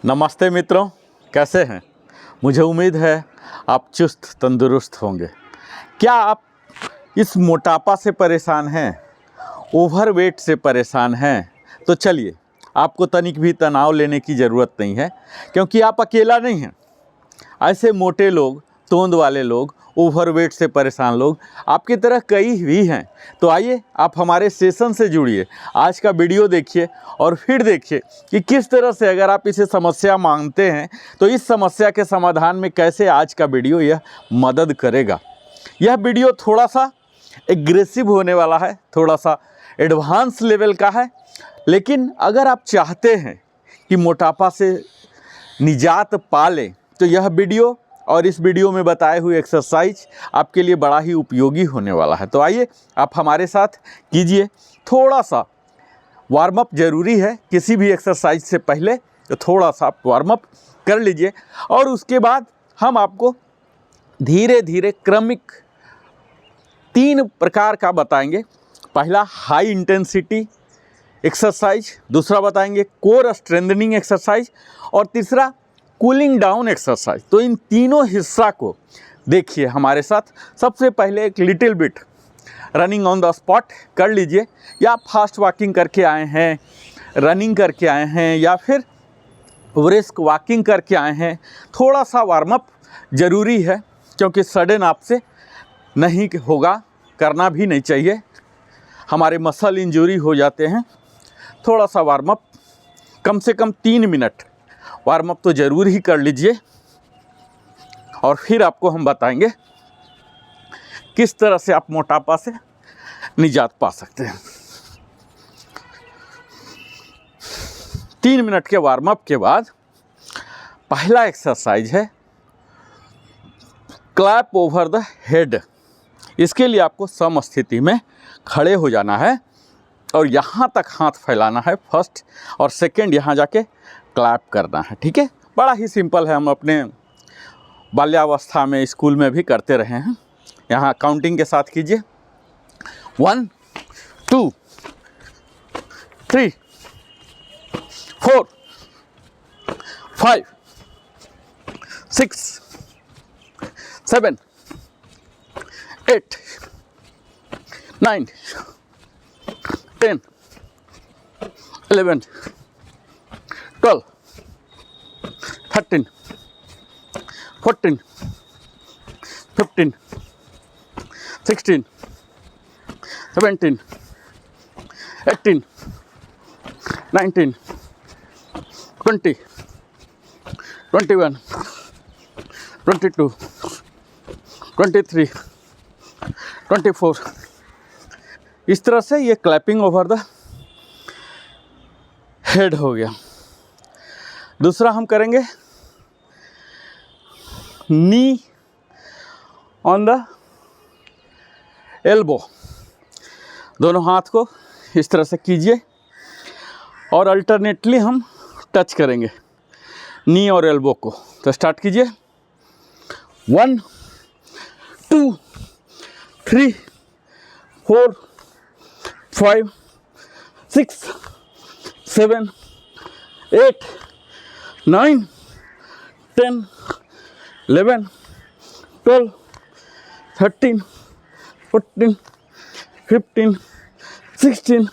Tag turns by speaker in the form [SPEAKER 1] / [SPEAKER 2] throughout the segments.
[SPEAKER 1] नमस्ते मित्रों, कैसे हैं। मुझे उम्मीद है आप चुस्त तंदुरुस्त होंगे। क्या आप इस मोटापा से परेशान हैं, ओवरवेट से परेशान हैं? तो चलिए, आपको तनिक भी तनाव लेने की ज़रूरत नहीं है, क्योंकि आप अकेला नहीं हैं। ऐसे मोटे लोग, तोंद वाले लोग, ओवरवेट से परेशान लोग आपकी तरह कई भी हैं। तो आइए आप हमारे सेशन से जुड़िए, आज का वीडियो देखिए और फिर देखिए कि किस तरह से अगर आप इसे समस्या मानते हैं तो इस समस्या के समाधान में कैसे आज का वीडियो यह मदद करेगा। यह वीडियो थोड़ा सा एग्रेसिव होने वाला है, थोड़ा सा एडवांस लेवल का है, लेकिन अगर आप चाहते हैं कि मोटापा से निजात पा लें तो यह वीडियो और इस वीडियो में बताए हुए एक्सरसाइज आपके लिए बड़ा ही उपयोगी होने वाला है। तो आइए आप हमारे साथ कीजिए। थोड़ा सा वार्म अप ज़रूरी है, किसी भी एक्सरसाइज से पहले तो थोड़ा सा वार्म अप कर लीजिए और उसके बाद हम आपको धीरे धीरे क्रमिक 3 प्रकार का बताएंगे। पहला हाई इंटेंसिटी एक्सरसाइज, दूसरा बताएंगे कोर स्ट्रेंथनिंग एक्सरसाइज और तीसरा कूलिंग डाउन एक्सरसाइज। तो इन तीनों हिस्सा को देखिए हमारे साथ। सबसे पहले एक little bit running on the spot कर लीजिए, या आप फास्ट वॉकिंग करके आए हैं, रनिंग करके आए हैं, या फिर ब्रिस्क वॉकिंग करके आए हैं। थोड़ा सा वार्म अप ज़रूरी है, क्योंकि सडन आपसे नहीं होगा, करना भी नहीं चाहिए, हमारे मसल इंजरी हो जाते हैं। थोड़ा सा वार्म अप, कम से कम 3 मिनट वार्म अप तो ज़रूर ही कर लीजिए और फिर आपको हम बताएंगे किस तरह से आप मोटापा से निजात पा सकते हैं। 3 मिनट के वार्म अप के बाद पहला एक्सरसाइज है क्लैप ओवर द हेड। इसके लिए आपको सम स्थिति में खड़े हो जाना है और यहाँ तक हाथ फैलाना है फर्स्ट, और सेकंड यहाँ जाके क्लैप करना है। ठीक है, बड़ा ही सिंपल है, हम अपने बाल्यावस्था में स्कूल में भी करते रहे हैं। यहाँ काउंटिंग के साथ कीजिए। 1 2 3 4 5 6 7 8 9 10 11 12 13 14 15 16 17 18 19 20 21 22 23 24। इस तरह से ये क्लैपिंग ओवर द हेड हो गया। दूसरा हम करेंगे नी ऑन द एल्बो। दोनों हाथ को इस तरह से कीजिए और अल्टरनेटली हम टच करेंगे नी और एल्बो को। तो स्टार्ट कीजिए। 1 2 3 4 5 6 7 8 9 10 11 12 13 14 15 16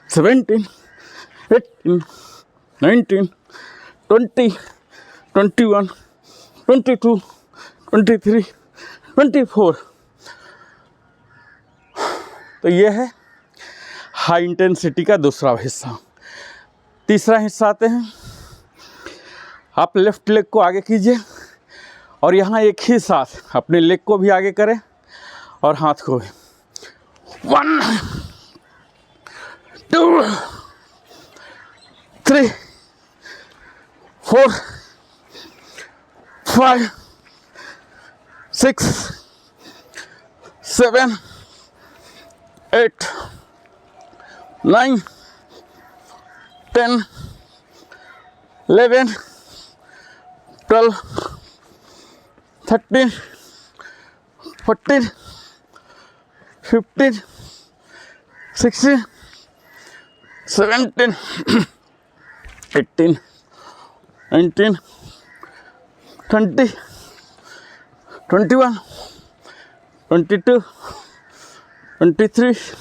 [SPEAKER 1] 17 18 19 20 21 22 23 24। तो ये है हाई इंटेंसिटी का दूसरा हिस्सा। तीसरा हिस्सा आते हैं, आप लेफ्ट लेग को आगे कीजिए और यहाँ एक ही साथ अपने लेग को भी आगे करें और हाथ को भी। 1 2 3 4 5 6 7 8 9 10 11 12 13 14 15 16 17 18 19, 20, 21, 22, 23,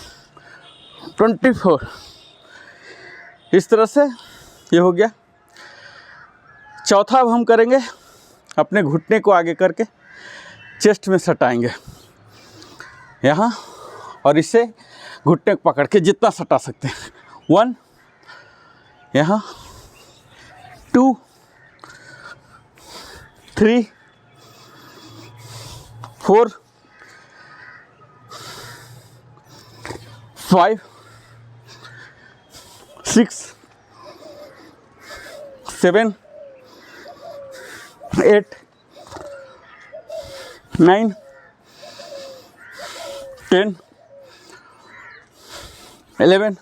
[SPEAKER 1] 24। इस तरह से ये हो गया। चौथा अब हम करेंगे, अपने घुटने को आगे करके चेस्ट में सटाएंगे यहाँ, और इसे घुटने को पकड़ के जितना सटा सकते हैं। 1 यहाँ, 2, 3, 4, 5, 6, 7, 8, 9, 10, 11,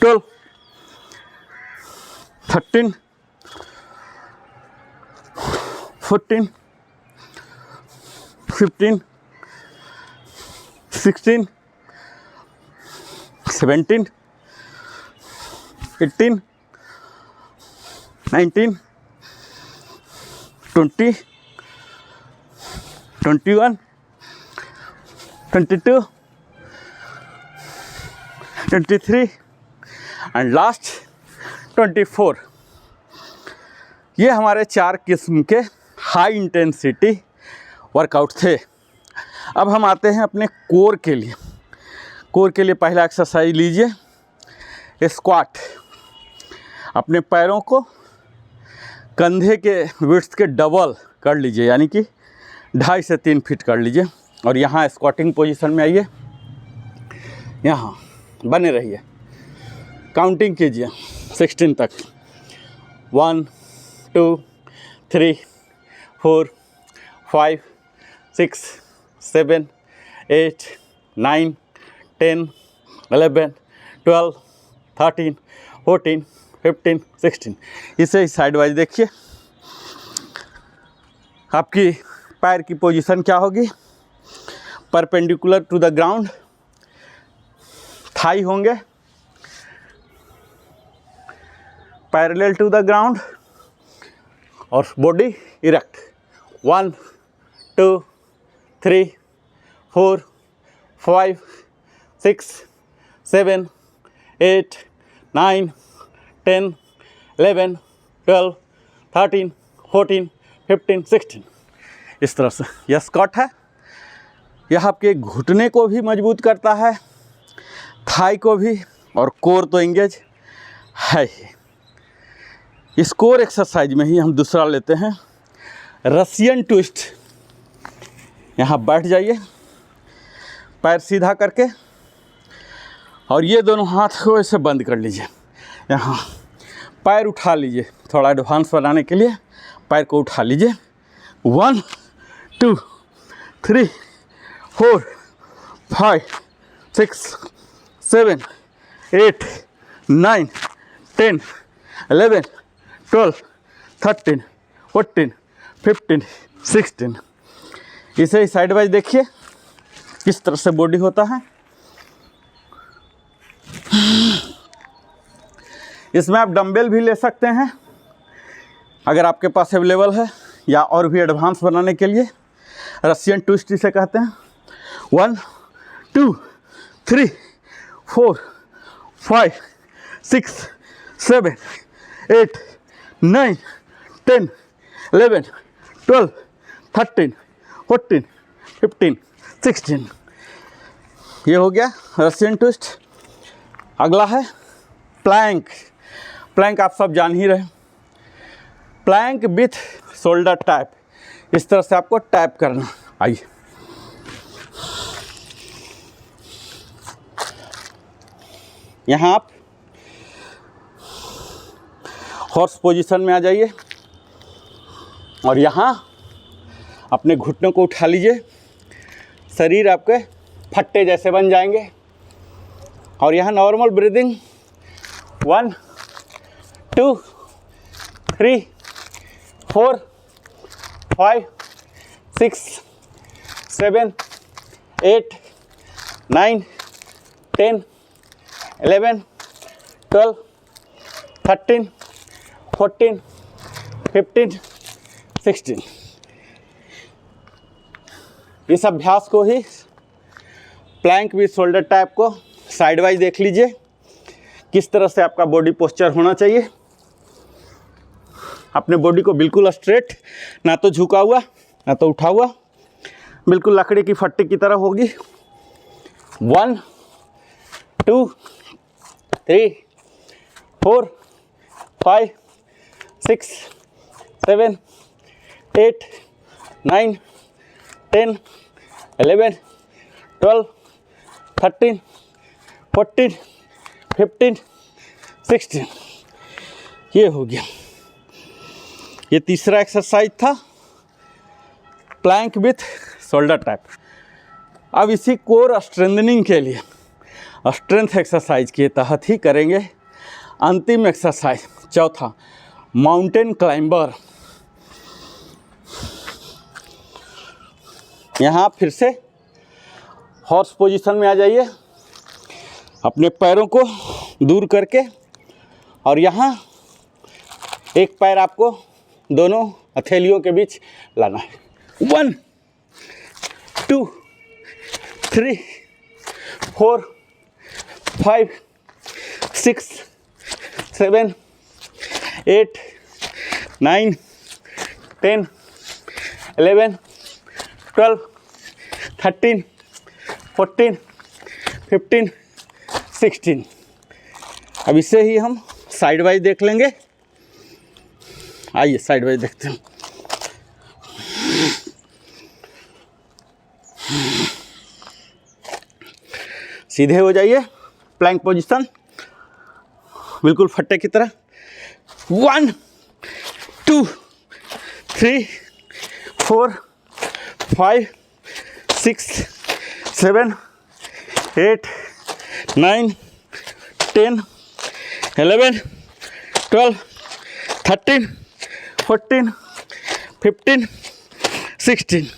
[SPEAKER 1] 12, 13, 14, 15, 16, 17, 18, 19, 20, 21, 22, 23 एंड लास्ट 24। ये हमारे 4 किस्म के हाई इंटेंसिटी वर्कआउट थे। अब हम आते हैं अपने कोर के लिए। कोर के लिए पहला एक्सरसाइज लीजिए, स्क्वाट। अपने पैरों को कंधे के विड्थ के डबल कर लीजिए, यानी कि 2.5 से 3 फीट कर लीजिए, और यहाँ स्क्वाटिंग पोजीशन में आइए, यहाँ बने रहिए, काउंटिंग कीजिए 16 तक। 1, 2, 3, 4, 5, 6, 7, 8, 9, 10, 11, 12, 13, 14, 15, 16। इसे साइड वाइज देखिए। आपकी पैर की पोजीशन क्या होगी? Perpendicular to the ground, thigh होंगे पैरेलल टू द ग्राउंड, और बॉडी इरेक्ट। 1, 2, 3, 4, 5, 6, 7, 8, 9, 10, 11, 12, 13, 14, 15, 16। इस तरह से यह स्क्वाट है। यह आपके घुटने को भी मजबूत करता है, थाई को भी, और कोर तो एंगेज है ही। इस कोर एक्सरसाइज में ही हम दूसरा लेते हैं, रसियन ट्विस्ट। यहाँ बैठ जाइए पैर सीधा करके, और ये दोनों हाथ को ऐसे बंद कर लीजिए। यहाँ पैर उठा लीजिए, थोड़ा एडवांस बनाने के लिए पैर को उठा लीजिए। 1, 2, 3, 4, 5, 6, 7, 8, 9, 10, 11, 12, 13, 14, 15, 16। इसे साइड वाइज देखिए किस तरह से बॉडी होता है। इसमें आप डंबल भी ले सकते हैं अगर आपके पास अवेलेबल है, या और भी एडवांस बनाने के लिए रसियन ट्विस्ट इसे कहते हैं। 1, 2, 3, 4, 5, 6, 7, 8, 9, 10, 11, 12, 13, 14, 15, 16। ये हो गया रसियन ट्विस्ट। अगला है प्लैंक। प्लैंक आप सब जान ही रहे, प्लैंक विथ शोल्डर टैप। इस तरह से आपको टैप करना। आइए, यहाँ आप हॉर्स पोजीशन में आ जाइए, और यहाँ अपने घुटनों को उठा लीजिए। शरीर आपके फट्टे जैसे बन जाएंगे, और यहाँ नॉर्मल ब्रीदिंग। 1, 2, 3, 4, 5, 6, 7, 8, 9, 10, 11, 12, 13, 14, 15, 16। इस अभ्यास को ही प्लैंक विद शोल्डर टैप को साइड वाइज देख लीजिए किस तरह से आपका बॉडी पोस्चर होना चाहिए। अपने बॉडी को बिल्कुल स्ट्रेट, ना तो झुका हुआ ना तो उठा हुआ, बिल्कुल लकड़ी की फट्टी की तरह होगी। 1, 2, 3, 4, 5, 6, 7, 8, 9, 10, 11, 12, 13, 14, 15, 16। ये हो गया। ये तीसरा एक्सरसाइज था प्लैंक विथ शोल्डर टैप। अब इसी कोर स्ट्रेंथनिंग के लिए स्ट्रेंथ एक्सरसाइज के तहत ही करेंगे अंतिम एक्सरसाइज, चौथा, माउंटेन क्लाइंबर। यहाँ फिर से हॉर्स पोजीशन में आ जाइए, अपने पैरों को दूर करके, और यहाँ एक पैर आपको दोनों हथेलियों के बीच लाना है। 1, 2, 3, 4, 5, 6, 7, 8, 9, 10, 11, 12, 13, 14, 15, 16। अब इसे ही हम साइड वाइज देख लेंगे। आइए साइड वाइज देखते हैं। सीधे हो जाइए, प्लैंक पोजीशन, बिल्कुल फट्टे की तरह। 1, 2, 3, 4, 5, 6, 7, 8, 9, 10, 11, 12, 13, 14, 15, 16।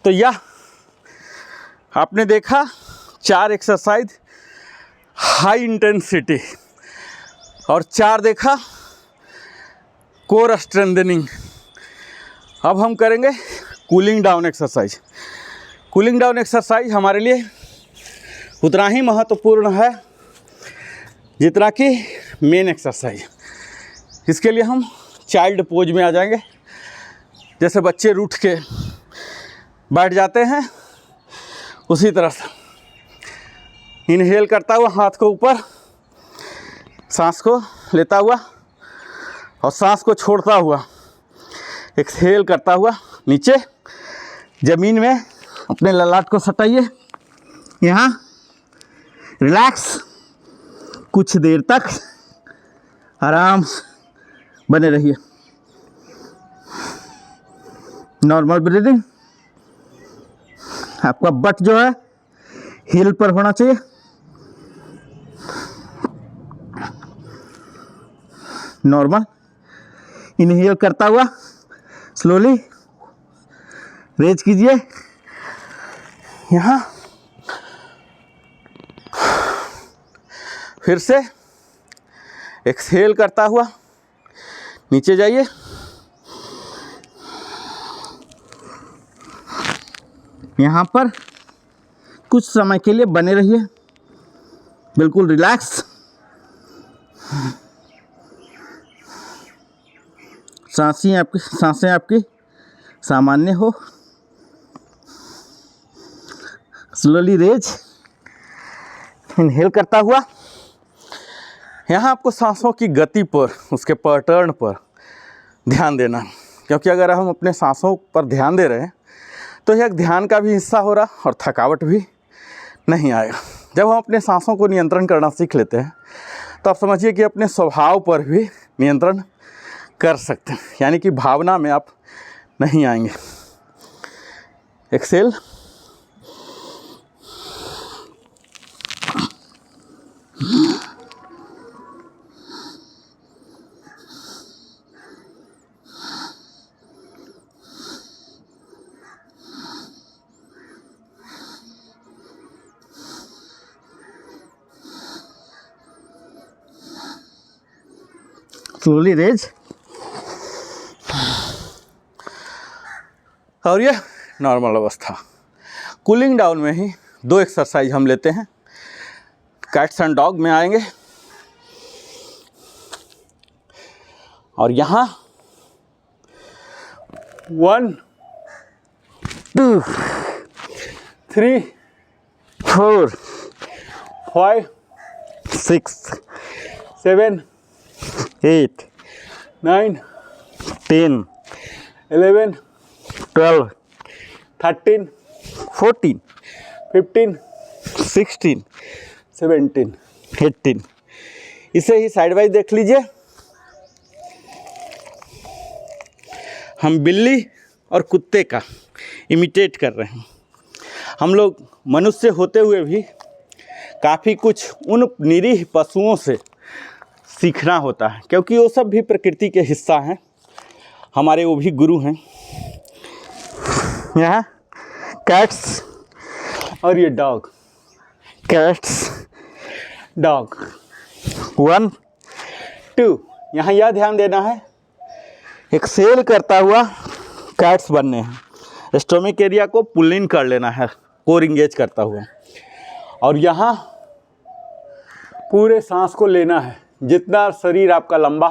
[SPEAKER 1] तो यह आपने देखा 4 एक्सरसाइज हाई इंटेंसिटी, और 4 देखा कोर स्ट्रेंथनिंग। अब हम करेंगे cooling down exercise. Cooling down exercise हमारे लिए उतना ही महत्वपूर्ण है जितना कि मेन एक्सरसाइज। इसके लिए हम चाइल्ड पोज में आ जाएंगे, जैसे बच्चे रूठ के बैठ जाते हैं उसी तरह से। इनहेल करता हुआ हाथ को ऊपर, सांस को लेता हुआ और सांस को छोड़ता हुआ, एक्सहेल करता हुआ नीचे ज़मीन में अपने ललाट को सटाइए। यहाँ रिलैक्स, कुछ देर तक आराम बने रहिए। Normal breathing. आपका बट जो है हिल पर होना चाहिए। नॉर्मल इनहेल करता हुआ स्लोली रेज कीजिए। यहाँ फिर से एक्सहेल करता हुआ नीचे जाइए। यहाँ पर कुछ समय के लिए बने रहिए, बिल्कुल रिलैक्स। सांसें आपकी सामान्य हो। स्लोली रेज, इनहेल करता हुआ। यहाँ आपको सांसों की गति पर, उसके पैटर्न पर ध्यान देना, क्योंकि अगर हम अपने सांसों पर ध्यान दे रहे हैं तो यह ध्यान का भी हिस्सा हो रहा और थकावट भी नहीं आएगा। जब हम अपने सांसों को नियंत्रण करना सीख लेते हैं तो आप समझिए कि अपने स्वभाव पर भी नियंत्रण कर सकते हैं, यानी कि भावना में आप नहीं आएंगे। एक्सेल। Slowly raise. और ये नॉर्मल अवस्था। कूलिंग डाउन में ही 2 एक्सरसाइज हम लेते हैं। कैट्स एंड डॉग में आएंगे और यहाँ 1 2 3 4 5 6 7 8 9 10 11 12 13 14 15 16 17 18। इसे ही साइड वाइज देख लीजिए। हम बिल्ली और कुत्ते का इमिटेट कर रहे हैं। हम लोग मनुष्य होते हुए भी काफ़ी कुछ उन निरीह पशुओं से सीखना होता है, क्योंकि वो सब भी प्रकृति के हिस्सा हैं, हमारे वो भी गुरु हैं। यहाँ कैट्स और ये डॉग, कैट्स डॉग 1 2। यहाँ यह ध्यान देना है, एक्सेल करता हुआ कैट्स बनने हैं। स्टोमिक एरिया को पुल इन कर लेना है, कोर इंगेज करता हुआ। और यहाँ पूरे सांस को लेना है, जितना शरीर आपका लंबा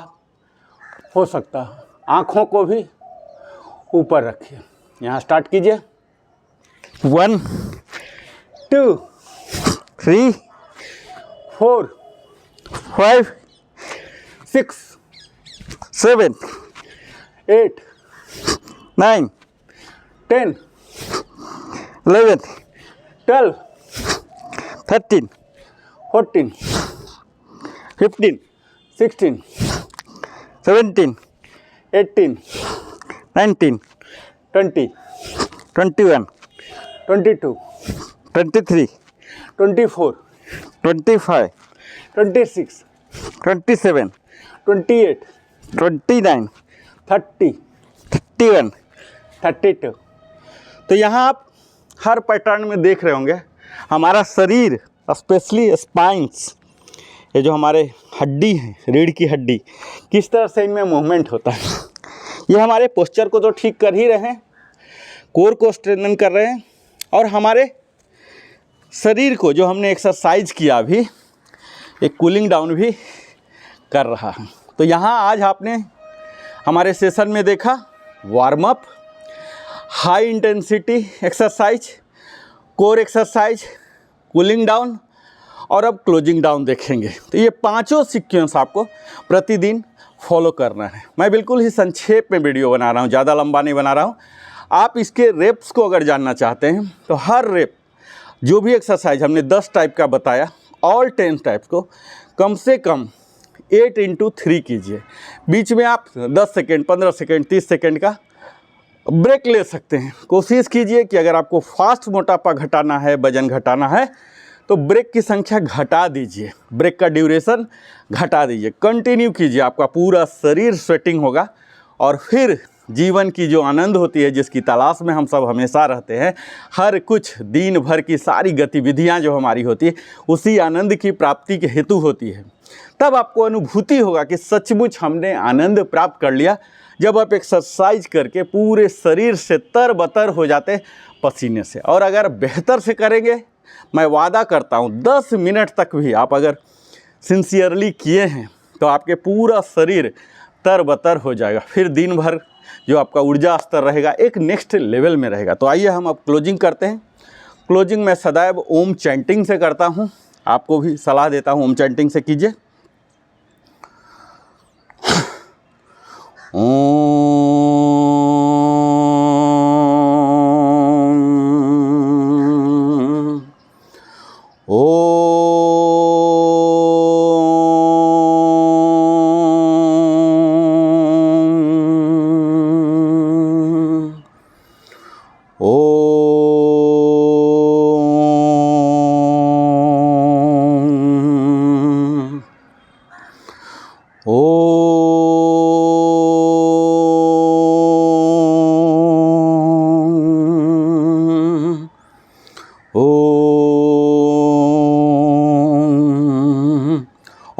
[SPEAKER 1] हो सकता है। आँखों को भी ऊपर रखिए। यहाँ स्टार्ट कीजिए। 1 2 3 4 5 6 7 8 9 10 11 12 13 14 15 16 17 18 19 20 21 22 23 24 25 26 27 28 29 30 31 32। तो यहाँ आप हर पैटर्न में देख रहे होंगे हमारा शरीर, स्पेशली स्पाइंस, ये जो हमारे हड्डी है, रीढ़ की हड्डी, किस तरह से इनमें मूवमेंट होता है। ये हमारे पोस्चर को तो ठीक कर ही रहे हैं, कोर को स्ट्रेंथन कर रहे हैं, और हमारे शरीर को जो हमने एक्सरसाइज किया अभी, एक कूलिंग डाउन भी कर रहा है। तो यहाँ आज आपने हमारे सेशन में देखा warm up, high intensity exercise, core exercise, cooling down, और अब क्लोजिंग डाउन देखेंगे। तो ये पांचों सीक्वेंस आपको प्रतिदिन फॉलो करना है। मैं बिल्कुल ही संक्षेप में वीडियो बना रहा हूँ, ज़्यादा लंबा नहीं बना रहा हूँ। आप इसके रेप्स को अगर जानना चाहते हैं तो हर रेप, जो भी एक्सरसाइज हमने 10 टाइप का बताया, ऑल 10 टाइप को कम से कम 8 × 3 कीजिए। बीच में आप 10 सेकेंड, 15 सेकेंड, 30 सेकेंड का ब्रेक ले सकते हैं। कोशिश कीजिए कि अगर आपको फास्ट मोटापा घटाना है, वजन घटाना है, तो ब्रेक की संख्या घटा दीजिए, ब्रेक का ड्यूरेशन घटा दीजिए। कंटिन्यू कीजिए, आपका पूरा शरीर स्वेटिंग होगा, और फिर जीवन की जो आनंद होती है, जिसकी तलाश में हम सब हमेशा रहते हैं, हर कुछ दिन भर की सारी गतिविधियां जो हमारी होती है, उसी आनंद की प्राप्ति के हेतु होती है। तब आपको अनुभूति होगा कि सचमुच हमने आनंद प्राप्त कर लिया, जब आप एक्सरसाइज करके पूरे शरीर से तरबतर हो जाते पसीने से। और अगर बेहतर से करेंगे, मैं वादा करता हूँ 10 मिनट तक भी आप अगर सिंसियरली किए हैं, तो आपके पूरा शरीर तरबतर हो जाएगा। फिर दिन भर जो आपका ऊर्जा स्तर रहेगा, एक नेक्स्ट लेवल में रहेगा। तो आइए हम अब क्लोजिंग करते हैं। क्लोजिंग मैं सदैव ओम चैंटिंग से करता हूँ, आपको भी सलाह देता हूँ ओम चैंटिंग से कीजिए।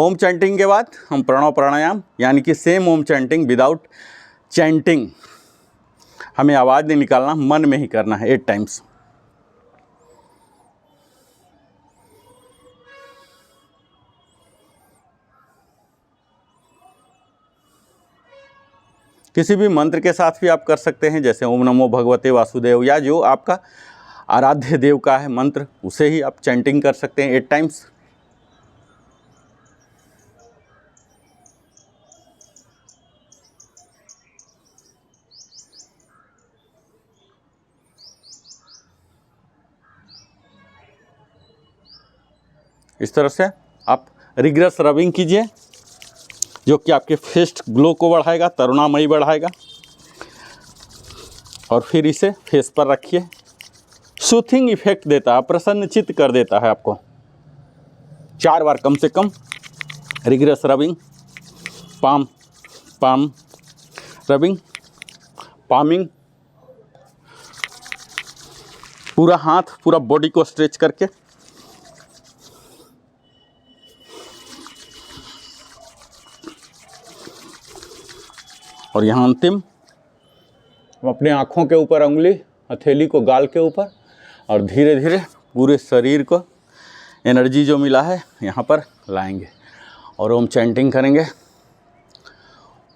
[SPEAKER 1] ओम चैंटिंग के बाद हम प्रणव प्राणायाम यानी कि सेम ओम चैंटिंग विदाउट चैंटिंग, हमें आवाज़ नहीं निकालना, मन में ही करना है 8 टाइम्स। किसी भी मंत्र के साथ भी आप कर सकते हैं, जैसे ओम नमो भगवते वासुदेव, या जो आपका आराध्य देव का है मंत्र उसे ही आप चैंटिंग कर सकते हैं 8 टाइम्स। इस तरह से आप रिग्रेस रबिंग कीजिए, जो कि आपके फेस ग्लो को बढ़ाएगा, तरुणामयी बढ़ाएगा। और फिर इसे फेस पर रखिए, सूथिंग इफेक्ट देता है, प्रसन्नचित्त कर देता है आपको। 4 बार कम से कम रिग्रेस rubbing, palm palm rubbing, palming, पूरा हाथ पूरा बॉडी को स्ट्रेच करके। और यहाँ अंतिम, हम अपने आँखों के ऊपर उंगली, हथेली को गाल के ऊपर, और धीरे धीरे पूरे शरीर को एनर्जी जो मिला है यहाँ पर लाएंगे और ओम चैंटिंग करेंगे।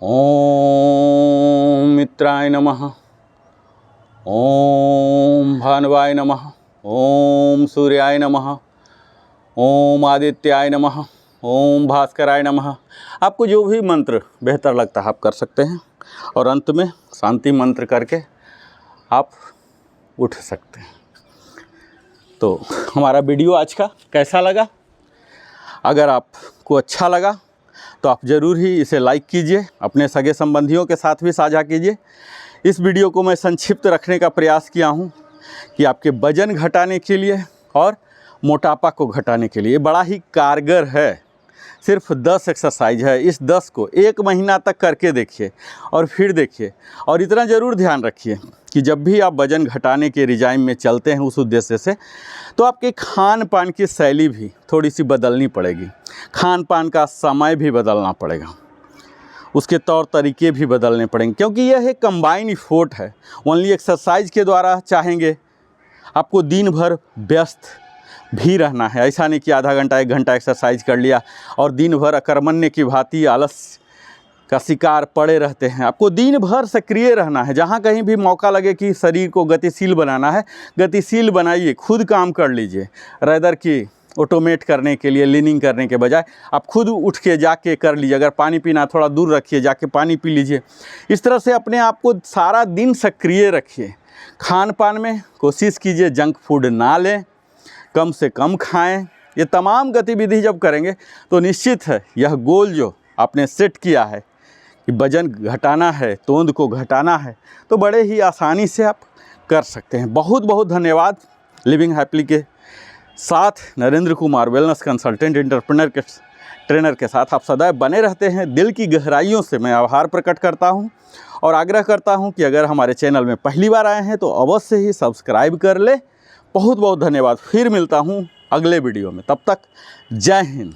[SPEAKER 1] ओम मित्राय नमः, ओम भानुवाय नमः, ओम सूर्याय नमः, ओम आदित्याय नमः, ओम भास्कराय नमः। आपको जो भी मंत्र बेहतर लगता है आप कर सकते हैं, और अंत में शांति मंत्र करके आप उठ सकते हैं। तो हमारा वीडियो आज का कैसा लगा? अगर आपको अच्छा लगा तो आप ज़रूर ही इसे लाइक कीजिए, अपने सगे संबंधियों के साथ भी साझा कीजिए। इस वीडियो को मैं संक्षिप्त रखने का प्रयास किया हूँ कि आपके वजन घटाने के लिए और मोटापा को घटाने के लिए बड़ा ही कारगर है। सिर्फ 10 एक्सरसाइज है, इस 10 को 1 महीना तक करके देखिए और फिर देखिए। और इतना ज़रूर ध्यान रखिए कि जब भी आप वजन घटाने के रिजाइम में चलते हैं उस उद्देश्य से, तो आपके खान पान की शैली भी थोड़ी सी बदलनी पड़ेगी, खान पान का समय भी बदलना पड़ेगा, उसके तौर तरीके भी बदलने पड़ेंगे, क्योंकि यह एक कंबाइन इफोर्ट है। ओनली एक्सरसाइज के द्वारा चाहेंगे आपको दिन भर व्यस्त भी रहना है, ऐसा नहीं कि आधा घंटा 1 घंटा एक्सरसाइज कर लिया और दिन भर अकर्मण्य की भांति आलस का शिकार पड़े रहते हैं। आपको दिन भर सक्रिय रहना है, जहाँ कहीं भी मौका लगे कि शरीर को गतिशील बनाना है, गतिशील बनाइए, खुद काम कर लीजिए। रैदर कि ऑटोमेट करने के लिए, लीनिंग करने के बजाय आप खुद उठ के जाके कर लीजिए। अगर पानी पीना थोड़ा दूर रखिए, जाके पानी पी लीजिए। इस तरह से अपने आप को सारा दिन सक्रिय रखिए। खान पान में कोशिश कीजिए जंक फूड ना लें, कम से कम खाएं। ये तमाम गतिविधि जब करेंगे तो निश्चित है यह गोल जो आपने सेट किया है कि वजन घटाना है, तोंद को घटाना है, तो बड़े ही आसानी से आप कर सकते हैं। बहुत बहुत धन्यवाद। लिविंग हैप्पीली के साथ Narendra Kumar, wellness consultant, entrepreneur के ट्रेनर के साथ आप सदैव बने रहते हैं। दिल की गहराइयों से मैं आभार प्रकट करता हूं और आग्रह करता हूं कि अगर हमारे चैनल में पहली बार आए हैं तो अवश्य ही सब्सक्राइब कर ले। बहुत बहुत धन्यवाद। फिर मिलता हूँ अगले वीडियो में, तब तक जय हिंद।